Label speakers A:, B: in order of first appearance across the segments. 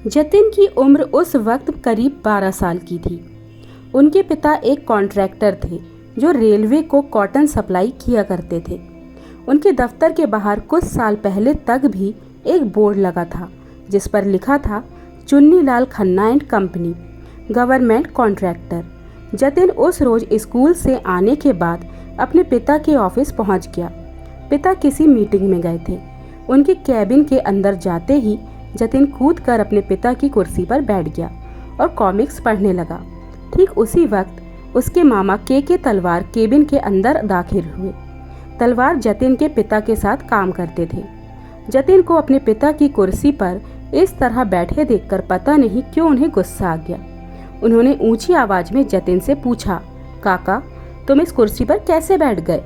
A: जतिन की उम्र उस वक्त करीब 12 साल की थी। उनके पिता एक कॉन्ट्रैक्टर थे जो रेलवे को कॉटन सप्लाई किया करते थे। उनके दफ्तर के बाहर कुछ साल पहले तक भी एक बोर्ड लगा था जिस पर लिखा था Chunnilal Khanna and company, government contractor. Jatin उस रोज स्कूल से आने के बाद अपने पिता के ऑफिस पहुंच गया। पिता किसी मीटिंग में गए थे। उनके कैबिन के अंदर जाते ही जतिन कूदकर अपने पिता की कुर्सी पर बैठ गया और कॉमिक्स पढ़ने लगा। ठीक उसी वक्त उसके मामा के तलवार केबिन के अंदर दाखिल हुए। तलवार जतिन के पिता के साथ काम करते थे। जतिन को अपने पिता की कुर्सी पर इस तरह बैठे देखकर पता नहीं क्यों उन्हें गुस्सा आ गया। उन्होंने ऊंची आवाज में जतिन से पूछा, काका तुम इस कुर्सी पर कैसे बैठ गए?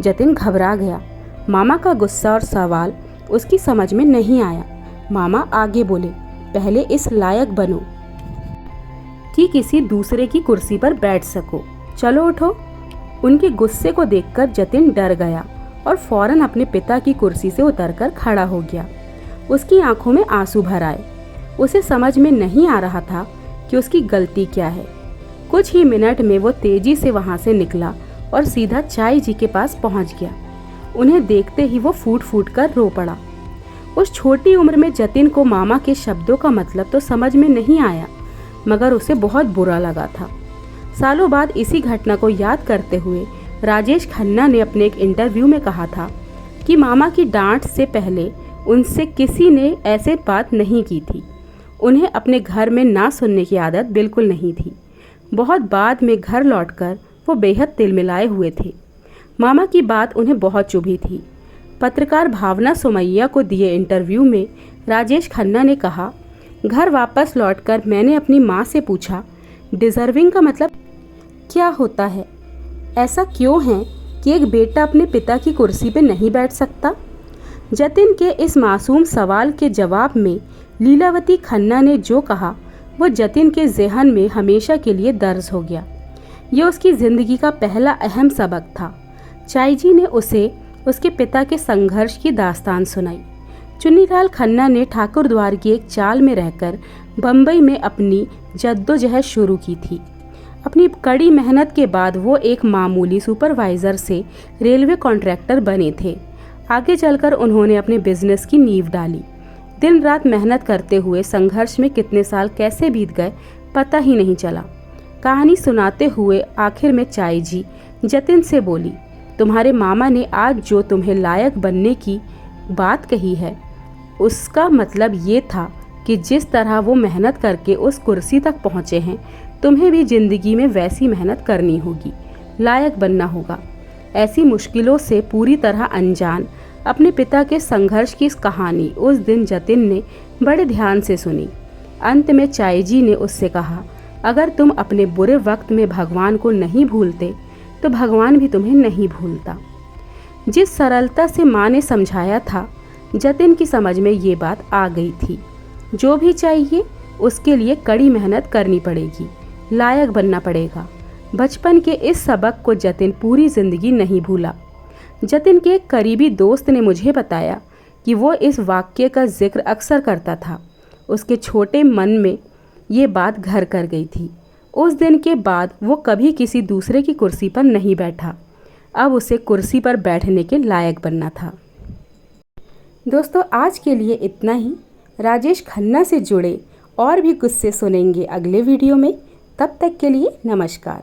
A: जतिन घबरा गया। मामा का गुस्सा और सवाल उसकी समझ में नहीं आया। मामा आगे बोले, पहले इस लायक बनो कि किसी दूसरे की कुर्सी पर बैठ सको। चलो उठो। उनके गुस्से को देखकर जतिन डर गया और फौरन अपने पिता की कुर्सी से उतरकर खड़ा हो गया। उसकी आंखों में आंसू भर आए। उसे समझ में नहीं आ रहा था कि उसकी गलती क्या है। कुछ ही मिनट में वो तेजी से वहां से निकला और सीधा चाय जी के पास पहुंच गया। उन्हें देखते ही वो फूट फूट कर रो पड़ा। उस छोटी उम्र में जतिन को मामा के शब्दों का मतलब तो समझ में नहीं आया, मगर उसे बहुत बुरा लगा था। सालों बाद इसी घटना को याद करते हुए राजेश खन्ना ने अपने एक इंटरव्यू में कहा था कि मामा की डांट से पहले उनसे किसी ने ऐसे बात नहीं की थी। उन्हें अपने घर में ना सुनने की आदत बिल्कुल नहीं थी। बहुत बाद में घर लौटकर वो बेहद तिलमिलाए हुए थे। मामा की बात उन्हें बहुत चुभी थी। पत्रकार भावना सोमैया को दिए इंटरव्यू में राजेश खन्ना ने कहा, घर वापस लौटकर मैंने अपनी माँ से पूछा, डिज़र्विंग का मतलब क्या होता है? ऐसा क्यों है कि एक बेटा अपने पिता की कुर्सी पर नहीं बैठ सकता? जतिन के इस मासूम सवाल के जवाब में लीलावती खन्ना ने जो कहा वो जतिन के ज़हन में हमेशा के लिए दर्ज हो गया। ये उसकी ज़िंदगी का पहला अहम सबक था। चाय जी ने उसे उसके पिता के संघर्ष की दास्तान सुनाई। चुन्नीलाल खन्ना ने ठाकुर द्वार की एक चाल में रहकर बम्बई में अपनी जद्दोजहद शुरू की थी। अपनी कड़ी मेहनत के बाद वो एक मामूली सुपरवाइज़र से रेलवे कॉन्ट्रैक्टर बने थे। आगे चलकर उन्होंने अपने बिजनेस की नींव डाली। दिन रात मेहनत करते हुए संघर्ष में कितने साल कैसे बीत गए पता ही नहीं चला। कहानी सुनाते हुए आखिर में चाय जी जतिन से बोली, तुम्हारे मामा ने आज जो तुम्हें लायक बनने की बात कही है उसका मतलब ये था कि जिस तरह वो मेहनत करके उस कुर्सी तक पहुँचे हैं तुम्हें भी ज़िंदगी में वैसी मेहनत करनी होगी, लायक बनना होगा। ऐसी मुश्किलों से पूरी तरह अनजान अपने पिता के संघर्ष की इस कहानी उस दिन जतिन ने बड़े ध्यान से सुनी। अंत में चाय जी ने उससे कहा, अगर तुम अपने बुरे वक्त में भगवान को नहीं भूलते तो भगवान भी तुम्हें नहीं भूलता। जिस सरलता से माँ ने समझाया था जतिन की समझ में ये बात आ गई थी। जो भी चाहिए उसके लिए कड़ी मेहनत करनी पड़ेगी, लायक बनना पड़ेगा। बचपन के इस सबक को जतिन पूरी ज़िंदगी नहीं भूला। जतिन के एक करीबी दोस्त ने मुझे बताया कि वो इस वाक्य का जिक्र अक्सर करता था। उसके छोटे मन में ये बात घर कर गई थी। उस दिन के बाद वो कभी किसी दूसरे की कुर्सी पर नहीं बैठा। अब उसे कुर्सी पर बैठने के लायक बनना था। दोस्तों आज के लिए इतना ही। राजेश खन्ना से जुड़े और भी किस्से सुनेंगे अगले वीडियो में। तब तक के लिए नमस्कार।